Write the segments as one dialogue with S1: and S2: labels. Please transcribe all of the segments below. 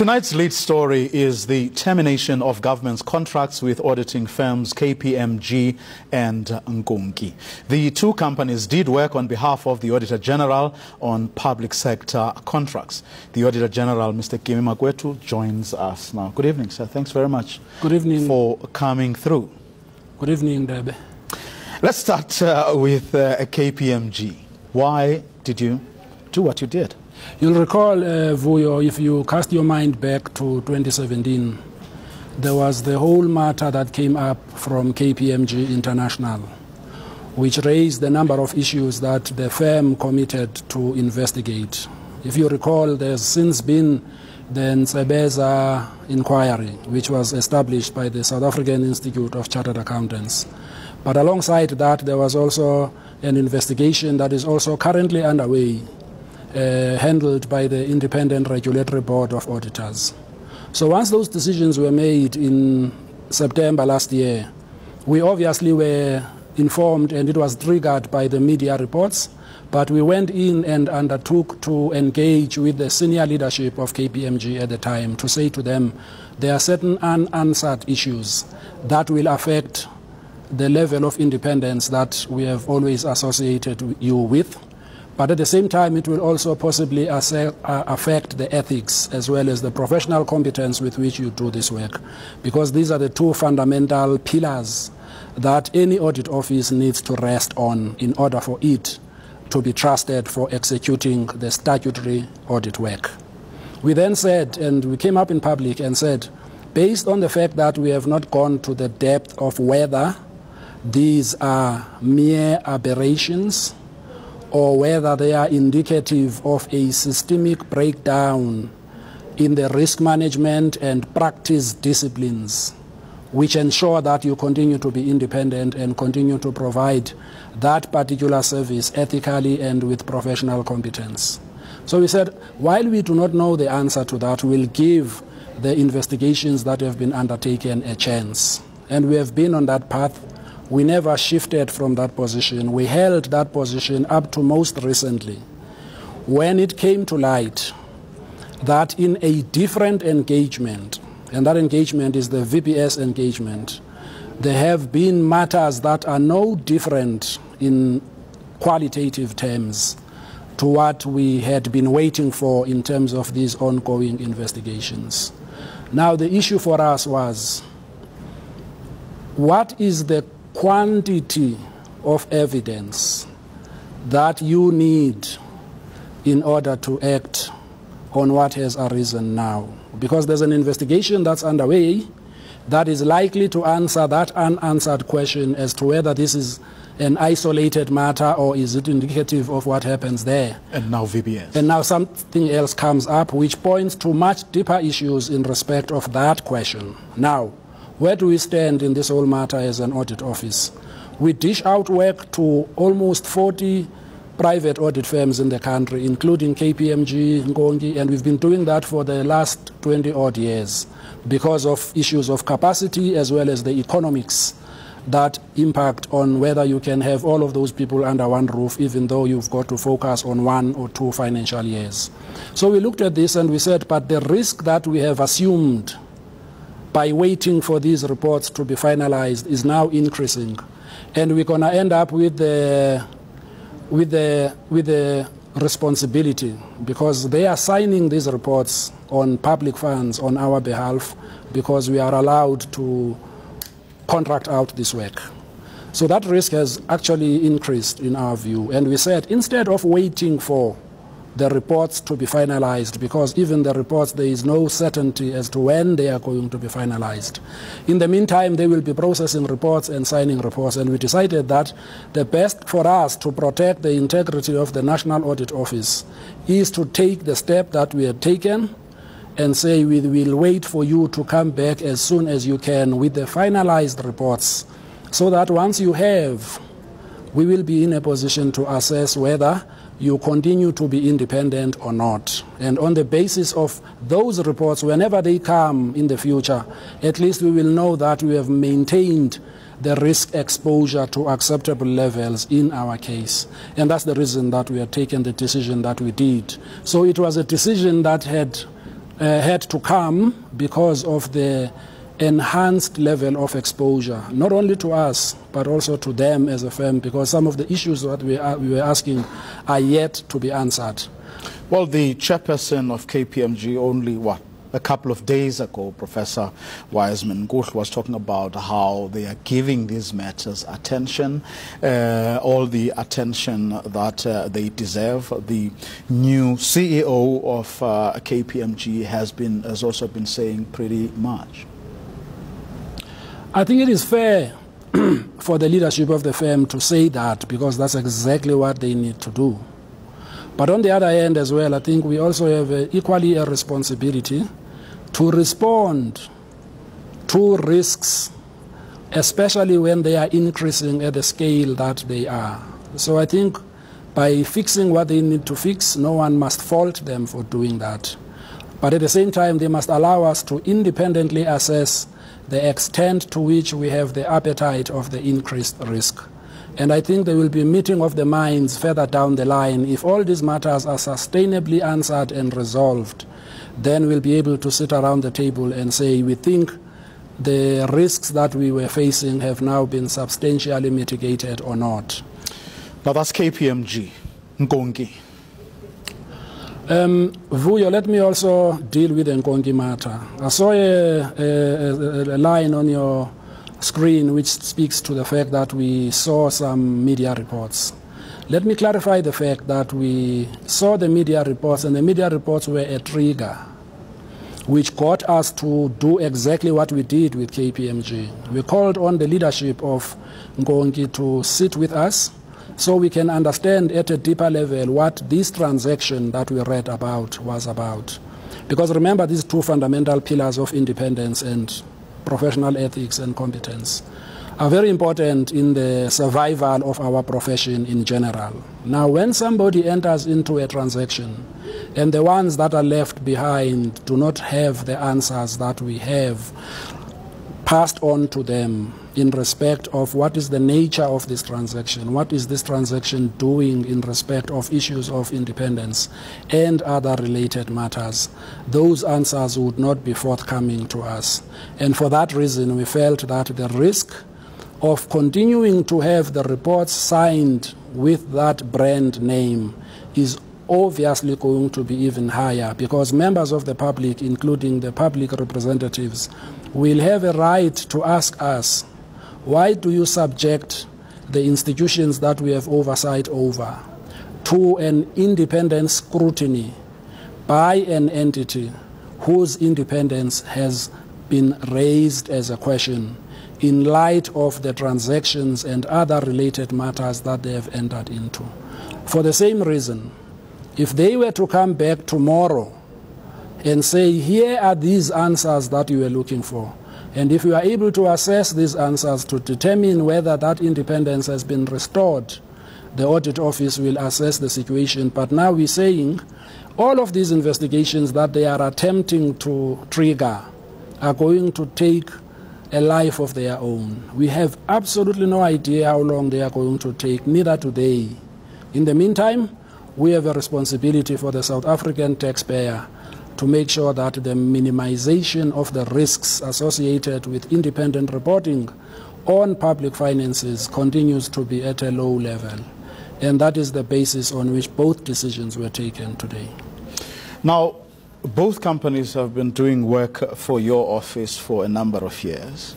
S1: Tonight's lead story is the termination of government's contracts with auditing firms KPMG and Nkonki. The two companies did work on behalf of the Auditor-General on public sector contracts. The Auditor-General, Mr. Kimi Makwetu, joins us now. Good evening, sir. Thanks very much.
S2: Good evening.
S1: For coming through.
S2: Good evening, Debe.
S1: Let's start with KPMG. Why did you do what you did?
S2: You'll recall, Vuyo, if you cast your mind back to 2017, there was the whole matter that came up from KPMG International, which raised a number of issues that the firm committed to investigate. If you recall, there's since been the eNCA inquiry, which was established by the South African Institute of Chartered Accountants. But alongside that, there was also an investigation that is also currently underway, handled by the Independent Regulatory Board of Auditors. So once those decisions were made in September last year, we obviously were informed, and it was triggered by the media reports, but we went in and undertook to engage with the senior leadership of KPMG at the time to say to them, there are certain unanswered issues that will affect the level of independence that we have always associated you with. But at the same time, it will also possibly affect the ethics as well as the professional competence with which you do this work, because these are the two fundamental pillars that any audit office needs to rest on in order for it to be trusted for executing the statutory audit work. We then said, and we came up in public and said, based on the fact that we have not gone to the depth of whether these are mere aberrations or whether they are indicative of a systemic breakdown in the risk management and practice disciplines, which ensure that you continue to be independent and continue to provide that particular service ethically and with professional competence. So we said, while we do not know the answer to that, we'll give the investigations that have been undertaken a chance. And we have been on that path. We never shifted from that position. We held that position up to most recently, when it came to light that in a different engagement, and that engagement is the VPS engagement, there have been matters that are no different in qualitative terms to what we had been waiting for in terms of these ongoing investigations. Now, the issue for us was, what is the quantity of evidence that you need in order to act on what has arisen now? Because there's an investigation that's underway that is likely to answer that unanswered question as to whether this is an isolated matter or is it indicative of what happens there.
S1: And now VBS. And
S2: now something else comes up which points to much deeper issues in respect of that question. Now, where do we stand in this whole matter as an audit office? We dish out work to almost 40 private audit firms in the country, including KPMG, Nkonki, and we've been doing that for the last 20-odd years because of issues of capacity as well as the economics that impact on whether you can have all of those people under one roof, even though you've got to focus on 1 or 2 financial years. So we looked at this and we said, but the risk that we have assumed by waiting for these reports to be finalized is now increasing, and we're going to end up with the responsibility, because they are signing these reports on public funds on our behalf, because we are allowed to contract out this work. So that risk has actually increased in our view, and we said, instead of waiting for the reports to be finalized, because even the reports, there is no certainty as to when they are going to be finalized. In the meantime, they will be processing reports and signing reports, and we decided that the best for us to protect the integrity of the National Audit Office is to take the step that we had taken and say we will wait for you to come back as soon as you can with the finalized reports, so that once you have, we will be in a position to assess whether you continue to be independent or not. And on the basis of those reports, whenever they come in the future, at least we will know that we have maintained the risk exposure to acceptable levels in our case. And that's the reason that we have taken the decision that we did. So it was a decision that had had to come because of the enhanced level of exposure, not only to us, but also to them as a firm, because some of the issues that we were asking are yet to be answered.
S1: Well, the chairperson of KPMG only, a couple of days ago, Professor Wiseman Ngutlu was talking about how they are giving these matters attention, all the attention that they deserve. The new CEO of KPMG has also been saying pretty much.
S2: I think it is fair for the leadership of the firm to say that, because that's exactly what they need to do. But on the other hand as well, I think we also have equally a responsibility to respond to risks, especially when they are increasing at the scale that they are. So I think by fixing what they need to fix, no one must fault them for doing that. But at the same time, they must allow us to independently assess the extent to which we have the appetite of the increased risk. And I think there will be a meeting of the minds further down the line. If all these matters are sustainably answered and resolved, then we'll be able to sit around the table and say, we think the risks that we were facing have now been substantially mitigated or not.
S1: Now that's KPMG. Nkonki.
S2: Vuyo, let me also deal with the Nkonki matter. I saw a line on your screen which speaks to the fact that we saw some media reports. Let me clarify the fact that we saw the media reports, and the media reports were a trigger which got us to do exactly what we did with KPMG. We called on the leadership of Nkonki to sit with us so we can understand at a deeper level what this transaction that we read about was about. Because remember, these two fundamental pillars of independence and professional ethics and competence are very important in the survival of our profession in general. Now, when somebody enters into a transaction and the ones that are left behind do not have the answers that we have passed on to them in respect of what is the nature of this transaction, what is this transaction doing in respect of issues of independence and other related matters, those answers would not be forthcoming to us. And for that reason, we felt that the risk of continuing to have the reports signed with that brand name is obviously going to be even higher, because members of the public, including the public representatives, will have a right to ask us, why do you subject the institutions that we have oversight over to an independent scrutiny by an entity whose independence has been raised as a question in light of the transactions and other related matters that they have entered into? For the same reason, if they were to come back tomorrow and say, here are these answers that you were looking for, and if you are able to assess these answers to determine whether that independence has been restored, the audit office will assess the situation. But now we're saying all of these investigations that they are attempting to trigger are going to take a life of their own. We have absolutely no idea how long they are going to take, neither do they. In the meantime, we have a responsibility for the South African taxpayer to make sure that the minimization of the risks associated with independent reporting on public finances continues to be at a low level. And that is the basis on which both decisions were taken today.
S1: Now, both companies have been doing work for your office for a number of years.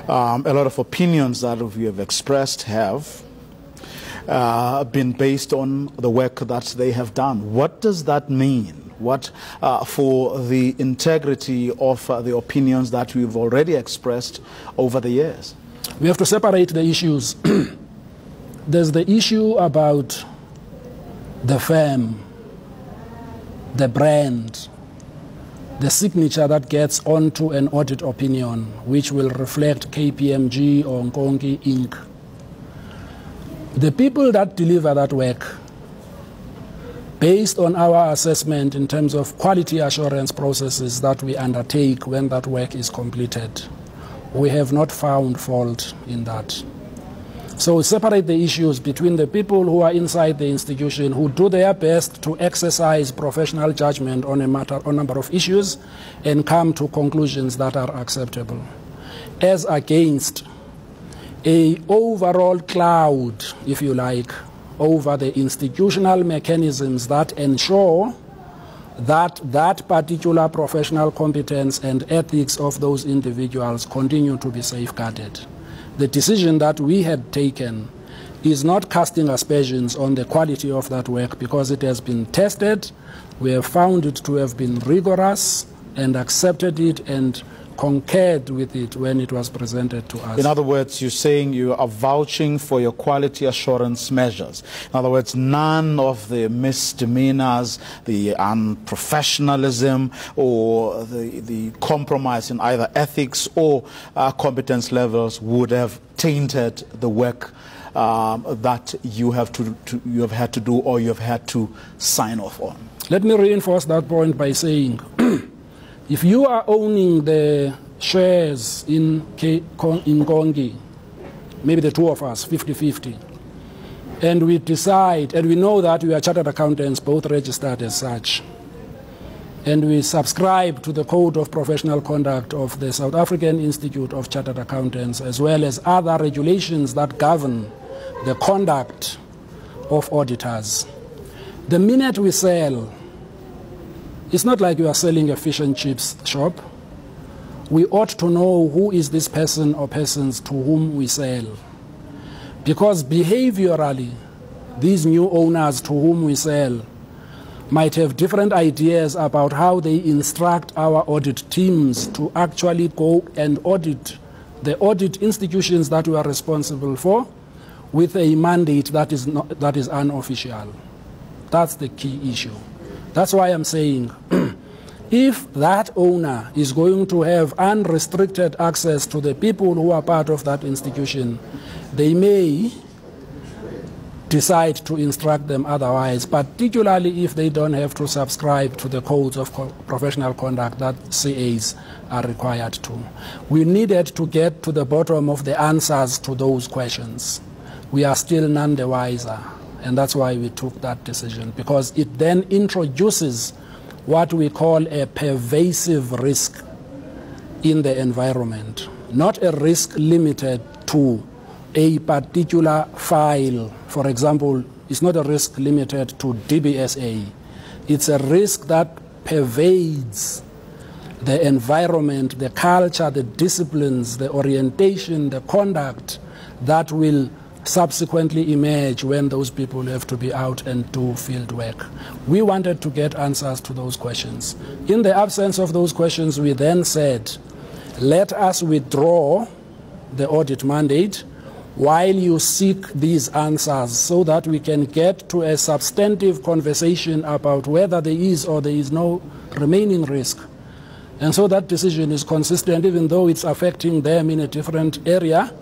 S1: A lot of opinions that we have expressed have been based on the work that they have done. What does that mean? What for the integrity of the opinions that we've already expressed over the years?
S2: We have to separate the issues. There's the issue about the firm, the brand, the signature that gets onto an audit opinion, which will reflect KPMG or Nkonki Inc. The people that deliver that work, based on our assessment in terms of quality assurance processes that we undertake when that work is completed, we have not found fault in that. So separate the issues between the people who are inside the institution, who do their best to exercise professional judgment on a number of issues and come to conclusions that are acceptable, as against an overall cloud, if you like, over the institutional mechanisms that ensure that that particular professional competence and ethics of those individuals continue to be safeguarded. The decision that we had taken is not casting aspersions on the quality of that work, because it has been tested. We have found it to have been rigorous and accepted it and concurred with it when it was presented to us.
S1: In other words, you're saying you are vouching for your quality assurance measures. In other words, none of the misdemeanors, the unprofessionalism, or the compromise in either ethics or competence levels would have tainted the work that you have had to do, or you have had to sign off on.
S2: Let me reinforce that point by saying, if you are owning the shares in Nkonki, maybe the two of us, 50-50, and we decide, and we know that we are chartered accountants, both registered as such, and we subscribe to the Code of Professional Conduct of the South African Institute of Chartered Accountants, as well as other regulations that govern the conduct of auditors. The minute we sell, it's not like you are selling a fish and chips shop. We ought to know who is this person or persons to whom we sell. Because behaviorally, these new owners to whom we sell might have different ideas about how they instruct our audit teams to actually go and audit the audit institutions that we are responsible for, with a mandate that is unofficial. That's the key issue. That's why I'm saying, if that owner is going to have unrestricted access to the people who are part of that institution, they may decide to instruct them otherwise, particularly if they don't have to subscribe to the codes of professional conduct that CAs are required to. We needed to get to the bottom of the answers to those questions. We are still none the wiser. And that's why we took that decision, because it then introduces what we call a pervasive risk in the environment, not a risk limited to a particular file. For example, it's not a risk limited to DBSA. It's a risk that pervades the environment, the culture, the disciplines, the orientation, the conduct that will subsequently emerge when those people have to be out and do field work. We wanted to get answers to those questions. In the absence of those questions, we then said, let us withdraw the audit mandate while you seek these answers, so that we can get to a substantive conversation about whether there is or there is no remaining risk. And so that decision is consistent, even though it's affecting them in a different area.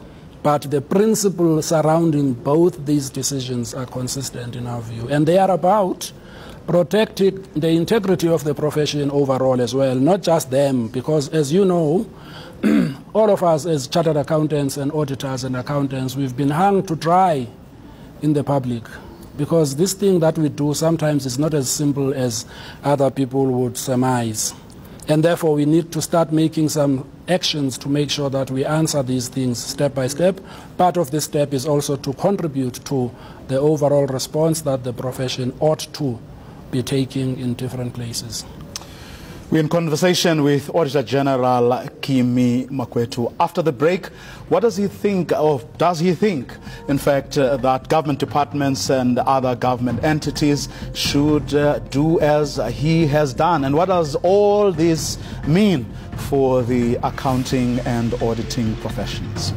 S2: But the principles surrounding both these decisions are consistent in our view. And they are about protecting the integrity of the profession overall as well, not just them. Because as you know, all of us as chartered accountants and auditors and accountants, we've been hung to dry in the public. Because this thing that we do sometimes is not as simple as other people would surmise. And therefore, we need to start making some actions to make sure that we answer these things step by step. Part of this step is also to contribute to the overall response that the profession ought to be taking in different places.
S1: We're in conversation with Auditor-General Kimi Makwetu. After the break, what does he think, or does he think, in fact, that government departments and other government entities should do as he has done? And what does all this mean for the accounting and auditing professions?